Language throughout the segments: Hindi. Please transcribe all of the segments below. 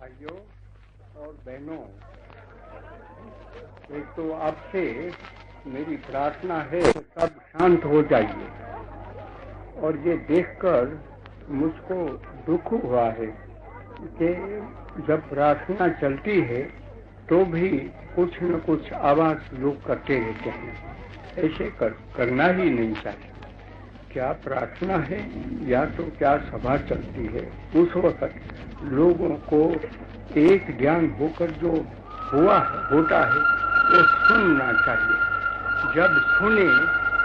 भाइयों और बहनों, एक तो आपसे मेरी प्रार्थना है कि सब शांत हो जाइए। और ये देखकर मुझको दुख हुआ है कि जब प्रार्थना चलती है तो भी कुछ न कुछ आवाज लोग करते रहते हैं। ऐसे करना ही नहीं चाहिए। क्या प्रार्थना है या तो क्या सभा चलती है, उस वक्त लोगों को एक ध्यान होकर जो होता है वो सुनना चाहिए। जब सुने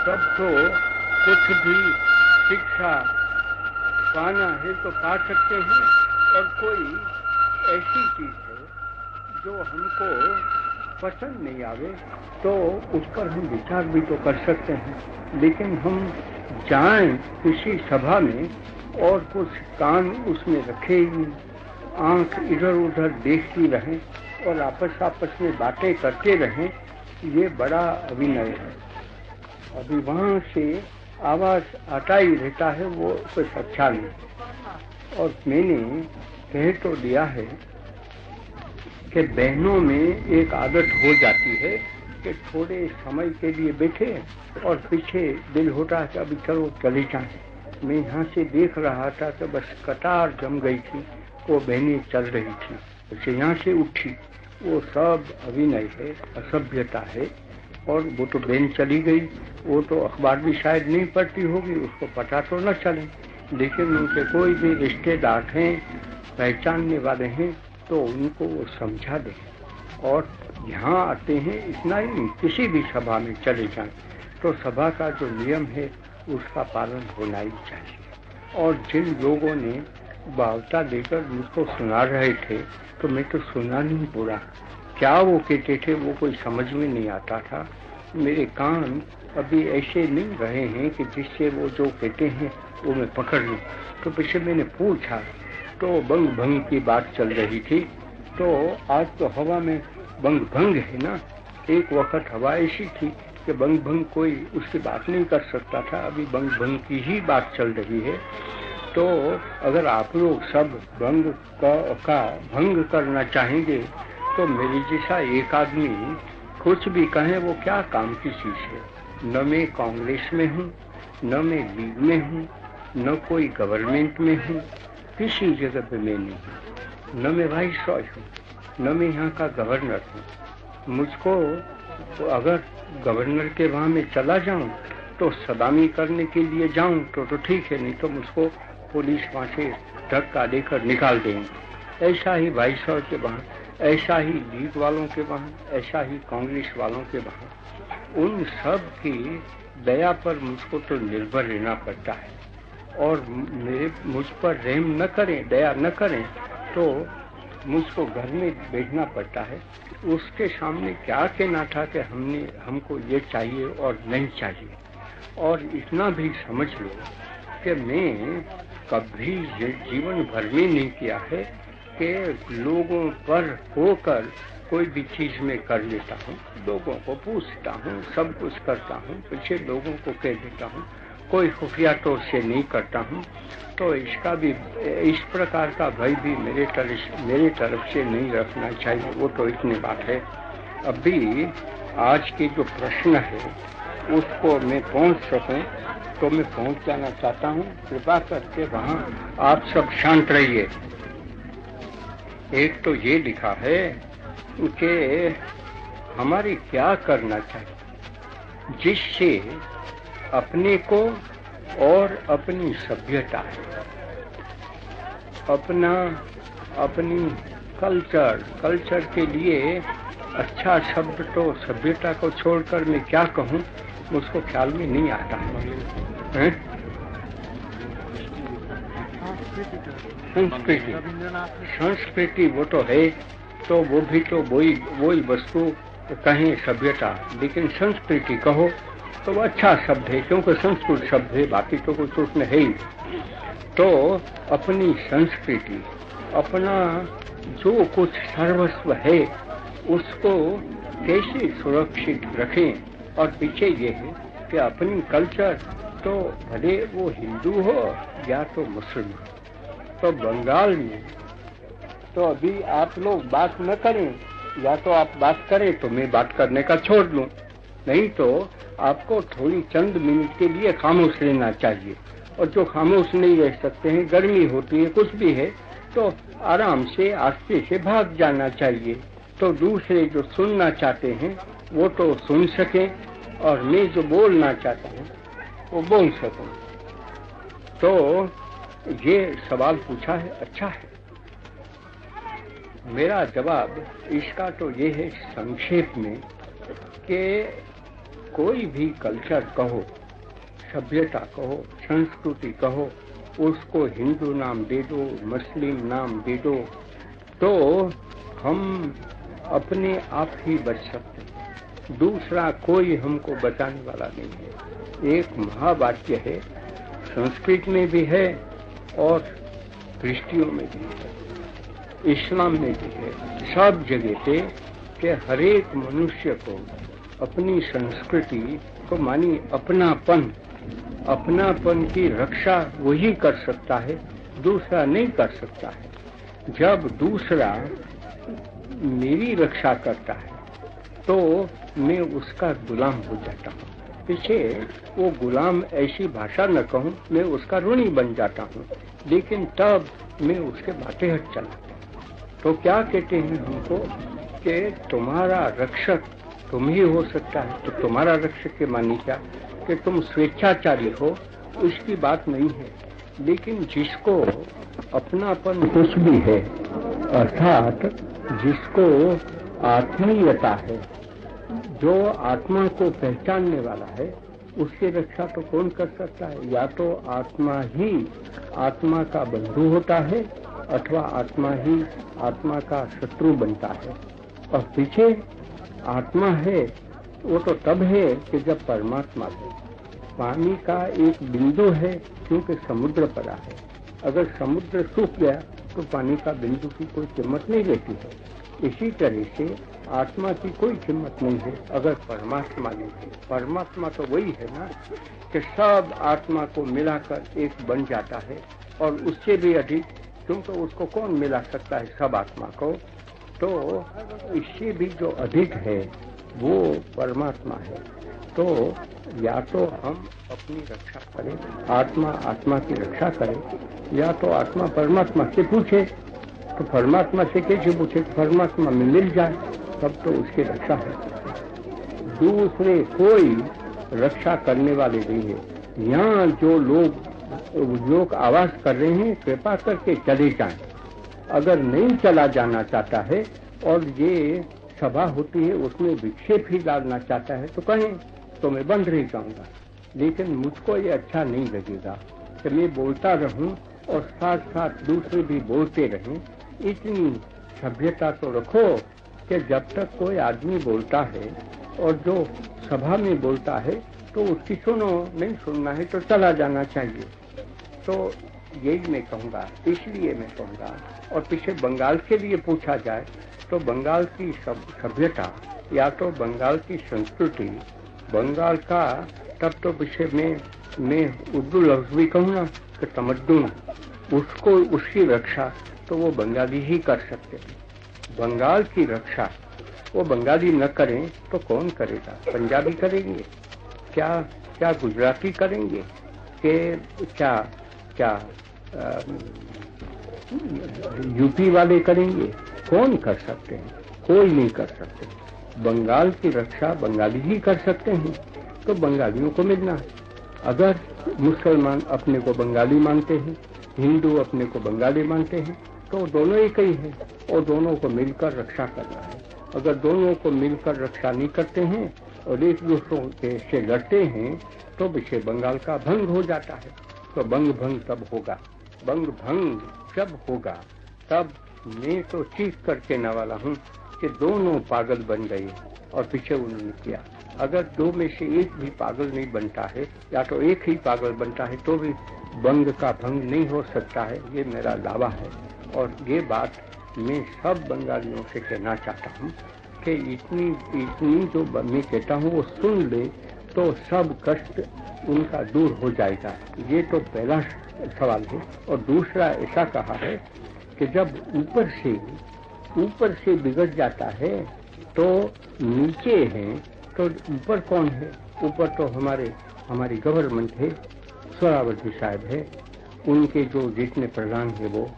तब तो कुछ भी शिक्षा पाना है तो पा सकते हैं। और कोई ऐसी चीज है जो हमको पसंद नहीं आवे तो उस पर हम विचार भी तो कर सकते हैं। लेकिन हम जाएं किसी सभा में और कुछ कान उसमें रखे ही, आंख इधर उधर देखती रहें और आपस में बातें करते रहें, ये बड़ा अभिनय है। अभी वहां से आवाज आता ही रहता है, वो कुछ अच्छा नहीं। और मैंने कह तो दिया है कि बहनों में एक आदत हो जाती है कि थोड़े समय के लिए बैठे और पीछे दिल होता है कि अभी चलो चले जाएं। मैं यहाँ से देख रहा था तो बस कतार जम गई थी, वो बहनें चल रही थी, उसे यहाँ से उठी। वो सब अभिनय है, असभ्यता है। और वो तो बहन चली गई, वो तो अखबार भी शायद नहीं पढ़ती होगी, उसको पता तो न चले, लेकिन उनके कोई भी रिश्तेदार हैं, पहचानने वाले हैं, तो उनको वो समझा दें। और यहाँ आते हैं, इतना ही किसी भी सभा में चले जाएं तो सभा का जो नियम है उसका पालन होना ही चाहिए। और जिन लोगों ने बावता देकर मुझको सुना रहे थे तो मैं तो सुना नहीं पूरा, क्या वो कहते थे वो कोई समझ में नहीं आता था। मेरे कान अभी ऐसे नहीं रहे हैं कि जिससे वो जो कहते हैं वो मैं पकड़ लूं। तो पीछे मैंने पूछा तो बंग भंग की बात चल रही थी। तो आज तो हवा में बंग भंग है ना। एक वक्त हवा ऐसी थी कि बंग भंग कोई उसकी बात नहीं कर सकता था, अभी बंग भंग की ही बात चल रही है। तो अगर आप लोग सब भंग का भंग करना चाहेंगे तो मेरी जैसा एक आदमी कुछ भी कहे वो क्या काम की चीज है। न मैं कांग्रेस में हूँ, न मैं लीग में हूँ, न कोई गवर्नमेंट में हूँ, किसी जगह पे मैं नहीं हूँ। न मैं वाइसरॉय हूँ, न मैं यहाँ का गवर्नर हूँ। मुझको अगर गवर्नर के वहाँ में चला जाऊँ तो सलामी करने के लिए जाऊँ तो ठीक है, नहीं तो मुझको पुलिस वहाँ से धक्का देकर निकाल देंगे। ऐसा ही वाइसरॉय के वहाँ, ऐसा ही लीग वालों के वहाँ, ऐसा ही कांग्रेस वालों के वहाँ। उन सब की दया पर मुझको तो निर्भर रहना पड़ता है। और मुझ पर रहम न करें, दया न करें तो मुझको घर में बैठना पड़ता है। उसके सामने क्या कहना था कि हमको ये चाहिए और नहीं चाहिए। और इतना भी समझ लो कि मैं कभी जीवन भर में नहीं किया है कि लोगों पर होकर कोई भी चीज में कर लेता हूँ, लोगों को पूछता हूँ, सब कुछ करता हूँ, पीछे लोगों को कह देता हूँ, कोई खुफिया तौर से नहीं करता हूँ। तो इसका भी इस प्रकार का भय भी मेरे तरफ से नहीं रखना चाहिए। वो तो इतनी बात है। अभी आज की जो प्रश्न है उसको मैं पहुंच सकूं तो मैं पहुंच जाना चाहता हूं। कृपा करके वहां आप सब शांत रहिए। एक तो ये लिखा है कि हमारी क्या करना चाहिए जिससे अपने को और अपनी सभ्यता, अपनी कल्चर के लिए अच्छा शब्द तो सभ्यता को छोड़कर मैं क्या कहूँ मुझको ख्याल में नहीं आता है। संस्कृति वो तो है, तो वो भी तो वही वस्तु कहें सभ्यता, लेकिन संस्कृति कहो तो वो अच्छा शब्द है, क्योंकि संस्कृत शब्द है, बाकी तो कुछ उसमें है ही। तो अपनी संस्कृति, अपना जो कुछ सर्वस्व है उसको कैसे सुरक्षित रखें। और पीछे ये है कि अपनी कल्चर तो भले वो हिंदू हो या तो मुस्लिम हो। तो बंगाल में तो अभी आप लोग बात न करें, या तो आप बात करें तो मैं बात करने का छोड़ दूं, नहीं तो आपको थोड़ी चंद मिनट के लिए खामोश रहना चाहिए। और जो खामोश नहीं रह सकते हैं, गर्मी होती है, कुछ भी है, तो आराम से आस्ते से भाग जाना चाहिए, तो दूसरे जो सुनना चाहते हैं वो तो सुन सकें, और मैं जो बोलना चाहता हूँ वो बोल सकूं। तो ये सवाल पूछा है, अच्छा है। मेरा जवाब इसका तो ये है संक्षेप में कि कोई भी कल्चर कहो, सभ्यता कहो, संस्कृति कहो, उसको हिंदू नाम दे दो, मुस्लिम नाम दे दो, तो हम अपने आप ही बच सकते हैं। दूसरा कोई हमको बचाने वाला नहीं है। एक महावाक्य है, संस्कृत में भी है और क्रिश्चियों में भी है, इस्लाम में भी है, सब जगह पे, कि हर एक मनुष्य को अपनी संस्कृति को मानी अपनापन की रक्षा वही कर सकता है, दूसरा नहीं कर सकता है। जब दूसरा मेरी रक्षा करता है तो मैं उसका गुलाम हो जाता हूँ। पीछे वो गुलाम ऐसी भाषा न कहूँ, मैं उसका ऋणी बन जाता हूँ, लेकिन तब मैं उसके बातें हट चलाता हूँ। तो क्या कहते हैं हमको कि तुम्हारा रक्षक तुम ही हो सकता है। तो तुम्हारा रक्षक के मानी क्या कि तुम स्वेच्छाचारी हो, उसकी बात नहीं है, लेकिन जिसको अपनापन कुछ भी है, अर्थात जिसको आत्मीयता है, जो आत्मा को पहचानने वाला है, उसकी रक्षा तो कौन कर सकता है? या तो आत्मा ही आत्मा का बंधु होता है, अथवा आत्मा ही आत्मा का शत्रु बनता है। और पीछे आत्मा है वो तो तब है कि जब परमात्मा है। पानी का एक बिंदु है क्योंकि समुद्र पड़ा है। अगर समुद्र सूख गया तो पानी का बिंदु की कोई कीमत नहीं रहती है। इसी तरह से आत्मा की कोई कीमत नहीं है अगर परमात्मा नहीं है। परमात्मा तो वही है ना कि सब आत्मा को मिलाकर एक बन जाता है, और उससे भी अधिक, क्योंकि उसको कौन मिला सकता है सब आत्मा को। तो इससे भी जो अधिक है वो परमात्मा है। तो या तो हम अपनी रक्षा करें, आत्मा आत्मा की रक्षा करे, या तो आत्मा परमात्मा से पूछे। तो परमात्मा से कैसे पूछे? परमात्मा में मिल जाए तब तो उसकी रक्षा है। दूसरे कोई रक्षा करने वाले नहीं है। यहाँ जो लोग आवाज कर रहे हैं, कृपा करके चले जाएं। अगर नहीं चला जाना चाहता है और ये सभा होती है उसमें विक्षेप ही डालना चाहता है तो कहें, तो मैं बंद रह जाऊंगा। लेकिन मुझको ये अच्छा नहीं लगेगा कि मैं बोलता रहूं और साथ साथ दूसरे भी बोलते रहें। इतनी सभ्यता तो रखो कि जब तक कोई आदमी बोलता है और जो सभा में बोलता है तो उसकी सुनो, नहीं सुनना है तो चला जाना चाहिए। तो यही मैं कहूँगा, इसलिए मैं कहूँगा। और पीछे बंगाल के लिए पूछा जाए तो बंगाल की सभ्यता या तो बंगाल की संस्कृति, बंगाल का, तब तो पीछे मैं उर्दू लफ्ज भी कहूँ ना कि तमद्दुन, उसको उसकी रक्षा तो वो बंगाली ही कर सकते हैं। बंगाल की रक्षा वो बंगाली न करें तो कौन करेगा? पंजाबी करेंगे क्या गुजराती करेंगे कि क्या यूपी वाले करेंगे? कौन कर सकते हैं? कोई नहीं कर सकते। बंगाल की रक्षा बंगाली ही कर सकते हैं, तो बंगालियों को मिलना है। अगर मुसलमान अपने को बंगाली मानते हैं, हिंदू अपने को बंगाली मानते हैं, तो दोनों एक ही हैं और दोनों को मिलकर रक्षा करना है। अगर दोनों को मिलकर रक्षा नहीं करते हैं और एक दूसरों से लड़ते हैं तो विषय बंगाल का भंग हो जाता है। तो बंग भंग तब होगा, बंग भंग जब होगा तब मैं तो चीख करके न वाला हूँ कि दोनों पागल बन गए। और पीछे उन्होंने किया। अगर दो में से एक भी पागल नहीं बनता है या तो एक ही पागल बनता है तो भी बंग का भंग नहीं हो सकता है। ये मेरा दावा है और ये बात मैं सब बंगालियों से कहना चाहता हूँ कि इतनी जो मैं कहता हूँ वो सुन ले तो सब कष्ट उनका दूर हो जाएगा। ये तो पहला सवाल है। और दूसरा ऐसा कहा है कि जब ऊपर से बिगड़ जाता है तो नीचे हैं, तो ऊपर कौन है? ऊपर तो हमारी गवर्नमेंट है, सोहरावर्दी साहब है, उनके जो जितने प्रधान है वो,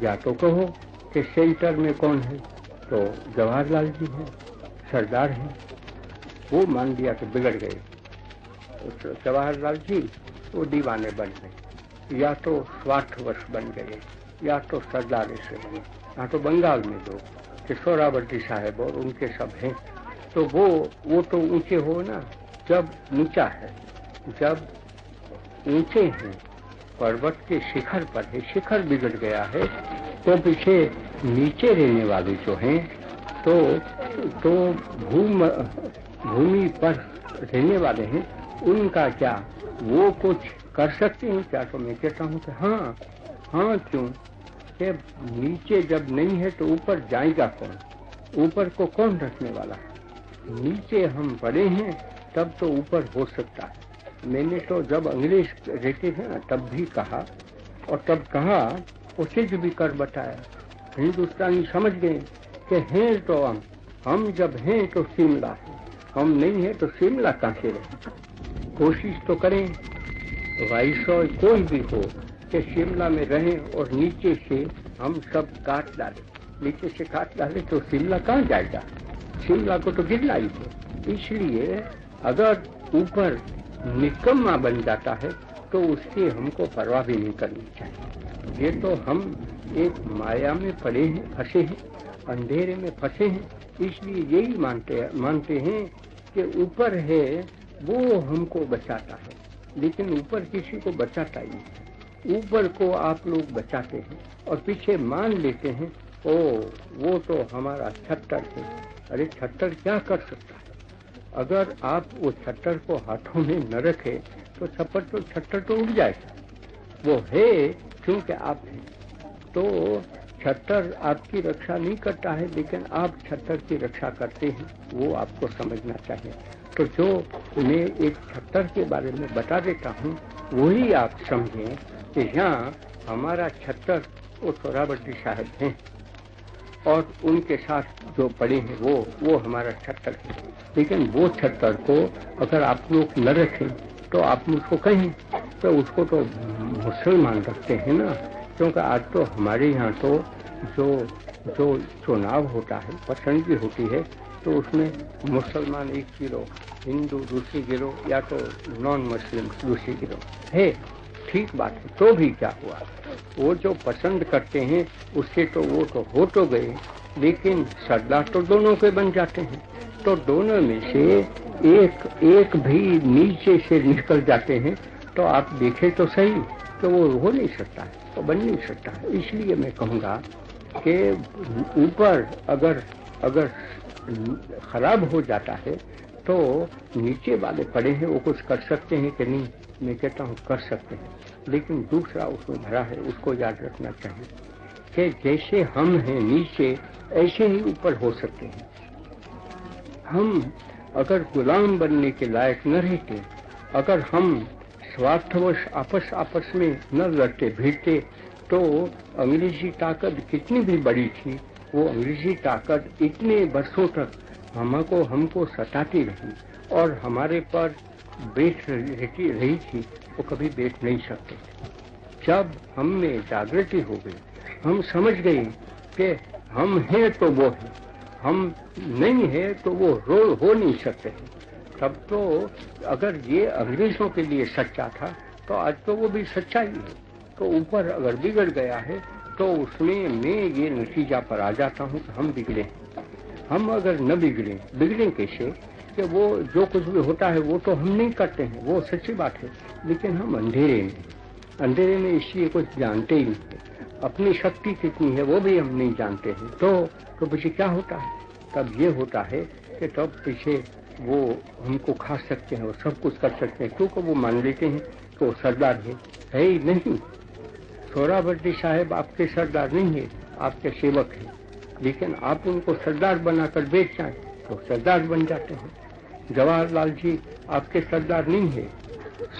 या तो कहो कि सेंटर में कौन है, तो जवाहरलाल जी हैं, सरदार हैं। वो मान लिया कि बिगड़ गए तो जवाहरलाल जी वो दीवाने बन गए, या तो स्वार्थवश बन गए, या तो सरदार से बने। यहाँ तो बंगाल में जो कि सोहरावर्दी साहब और उनके सब हैं, तो वो तो ऊंचे हो ना, जब नीचा है, जब ऊंचे हैं, पर्वत के शिखर पर है, शिखर बिगड़ गया है, तो पीछे नीचे रहने वाले जो हैं तो भूमि पर रहने वाले हैं, उनका क्या वो कुछ कर सकते हैं क्या? तो मैं कहता हूँ कि हाँ, क्यों कि नीचे जब नहीं है तो ऊपर जाएगा कौन? ऊपर को कौन रखने वाला है? नीचे हम पड़े हैं तब तो ऊपर हो सकता है। मैंने तो जब अंग्रेज रहते थे ना तब भी कहा, और तब कहा उसे भी कर बताया। हिंदुस्तानी समझ गए कि हैं तो हम जब हैं तो शिमला है, हम नहीं है तो शिमला कहाँ से रहे? कोशिश तो करें वाइसरॉय कोई भी हो कि शिमला में रहें और नीचे से हम सब काट डालें, नीचे से काट डालें तो शिमला कहाँ जाएगा? शिमला को तो गिरना ही है। इसलिए अगर ऊपर निकम्मा बन जाता है तो उसकी हमको परवाह भी नहीं करनी चाहिए। ये तो हम एक माया में पड़े हैं, फंसे हैं, अंधेरे में फंसे हैं, इसलिए यही मानते हैं कि ऊपर है वो हमको बचाता है, लेकिन ऊपर किसी को बचाता ही नहीं। ऊपर को आप लोग बचाते हैं और पीछे मान लेते हैं वो तो हमारा छत्तर है। अरे छत्तर क्या कर सकता है? अगर आप वो छत्तर को हाथों में न रखे तो छत्तर तो उड़ जाएगा। वो है क्योंकि आप हैं, तो छत्तर आपकी रक्षा नहीं करता है, लेकिन आप छत्तर की रक्षा करते हैं, वो आपको समझना चाहिए। तो जो मैं एक छत्तर के बारे में बता देता हूँ वही आप समझें कि यहाँ हमारा छत्तर वो सोहरावर्दी साहब हैं और उनके साथ जो पड़े हैं वो हमारा छत्तर है। लेकिन वो छत्तर को अगर आप लोग न रखें तो आप मुझको कहें तो उसको तो मुसलमान रखते हैं ना, क्योंकि आज तो हमारे यहाँ तो जो चुनाव होता है, पसंदगी होती है, तो उसमें मुसलमान एक गिरोह, हिंदू दूसरी गिरोह, या तो नॉन मुस्लिम दूसरी गिरोह है। ठीक बात है, तो भी क्या हुआ? वो जो पसंद करते हैं उससे तो वो तो हो तो गए, लेकिन सरदार तो दोनों के बन जाते हैं। तो दोनों में से एक भी नीचे से निकल जाते हैं तो आप देखें तो सही, तो वो हो नहीं सकता है, तो बन नहीं सकता है। इसलिए मैं कहूँगा कि ऊपर अगर खराब हो जाता है तो नीचे वाले पड़े हैं वो कुछ कर सकते हैं कि नहीं? मैं कहता हूँ कर सकते हैं, लेकिन दूसरा उसमें भरा है, उसको याद रखना चाहिए कि जैसे हम हैं नीचे ऐसे ही ऊपर हो सकते हैं। हम अगर गुलाम बनने के लायक न रहते, अगर हम स्वार्थवश आपस में न लड़ते भिड़ते, तो अंग्रेजी ताकत कितनी भी बड़ी थी, वो अंग्रेजी ताकत इतने वर्षों तक हमको सताती रही और हमारे पर बैठ रही थी, वो कभी बैठ नहीं सकते। जब हम में जागृति हो गई, हम समझ गए कि हम हैं तो वो है, हम नहीं है तो वो हो नहीं सकते हैं, तब तो अगर ये अंग्रेजों के लिए सच्चा था तो आज तो वो भी सच्चा ही है। तो ऊपर अगर बिगड़ गया है तो उसमें मैं ये नतीजा पर आ जाता हूँ कि हम बिगड़े। हम अगर न बिगड़े कैसे? कि वो जो कुछ भी होता है वो तो हम नहीं करते हैं, वो सच्ची बात है, लेकिन हम अंधेरे में इसलिए कुछ जानते ही नहीं, अपनी शक्ति कितनी है वो भी हम नहीं जानते हैं। तो पीछे क्या होता है? तब ये होता है कि तब पीछे वो हमको खा सकते हैं और सब कुछ कर सकते हैं, क्योंकि वो मान लेते हैं कि वो सरदार है ही नहीं। सोहरावर्दी साहब आपके सरदार नहीं है, आपके सेवक हैं, लेकिन आप उनको सरदार बनाकर बेच जाएं तो सरदार बन जाते हैं। जवाहरलाल जी आपके सरदार नहीं है,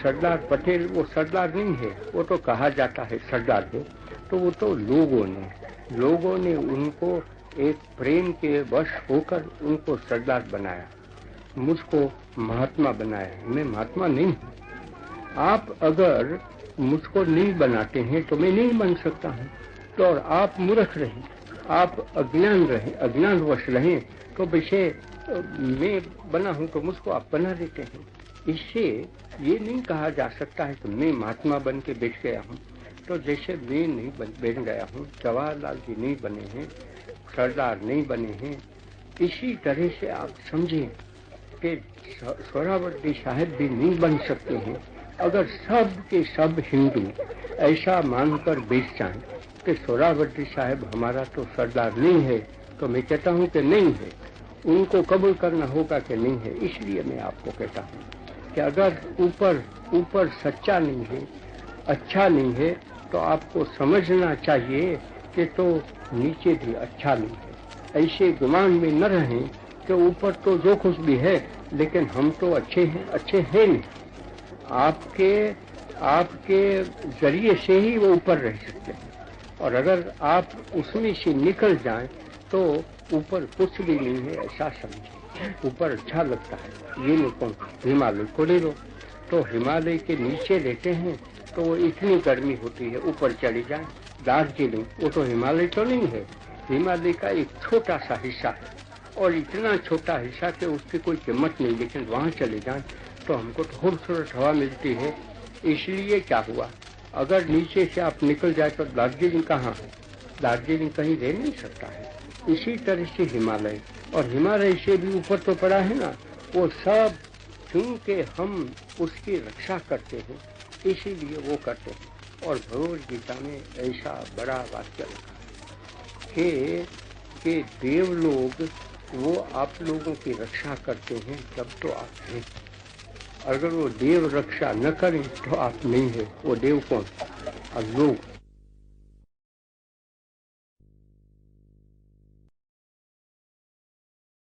सरदार पटेल वो सरदार नहीं है, वो तो कहा जाता है सरदार है, तो वो तो लोगों ने लोगों ने उनको एक प्रेम के वश होकर उनको सरदार बनाया, मुझको महात्मा बनाया। मैं महात्मा नहीं हूँ। आप अगर मुझको नहीं बनाते हैं तो मैं नहीं बन सकता हूँ। तो और आप मूर्ख रहें, आप अज्ञानवश रहें तो वैसे मैं बना हूँ तो मुझको आप बना देते हैं। इससे ये नहीं कहा जा सकता है कि मैं महात्मा बन के बैठ गया हूँ। तो जैसे मैं नहीं बन गया हूँ, जवाहरलाल जी नहीं बने हैं, सरदार नहीं बने हैं, इसी तरह से आप समझें कि सोहरावर्दी साहब भी नहीं बन सकते हैं। अगर सब के सब हिंदू ऐसा मानकर बैठ जाएं कि सोहरावर्दी साहब हमारा तो सरदार नहीं है, तो मैं कहता हूं कि नहीं है। उनको कबूल करना होगा कि नहीं है। इसलिए मैं आपको कहता हूं कि अगर ऊपर सच्चा नहीं है, अच्छा नहीं है, तो आपको समझना चाहिए कि तो नीचे भी अच्छा नहीं है। ऐसे गुमान में न रहें कि ऊपर तो जो कुछ भी है लेकिन हम तो अच्छे हैं नहीं। आपके जरिए से ही वो ऊपर रह सकते हैं, और अगर आप उसमें से निकल जाएं तो ऊपर कुछ भी नहीं है ऐसा समझें। ऊपर अच्छा लगता है। ये लोगों हिमालय को ले लो, तो हिमालय के नीचे रहते हैं तो वो इतनी गर्मी होती है, ऊपर चली जाए दार्जिलिंग, वो तो हिमालय तो नहीं है, हिमालय का एक छोटा सा हिस्सा है, और इतना छोटा हिस्सा कि उसकी कोई कीमत नहीं। लेकिन वहाँ चले जाएं तो हमको तो खूबसूरत हवा मिलती है। इसलिए क्या हुआ, अगर नीचे से आप निकल जाए तो दार्जिलिंग कहाँ है? दार्जिलिंग कहीं रह नहीं सकता है। इसी तरह से हिमालय, और हिमालय से भी ऊपर तो पड़ा है ना, वो सब क्योंकि हम उसकी रक्षा करते हैं इसीलिए वो करते हैं। और भगवद गीता में ऐसा बड़ा वाक्य लिखा है कि देव लोग वो आप लोगों की रक्षा करते हैं तब तो आप हैं। अगर वो देव रक्षा न करें तो आप नहीं है। वो देव कौन? अब लोग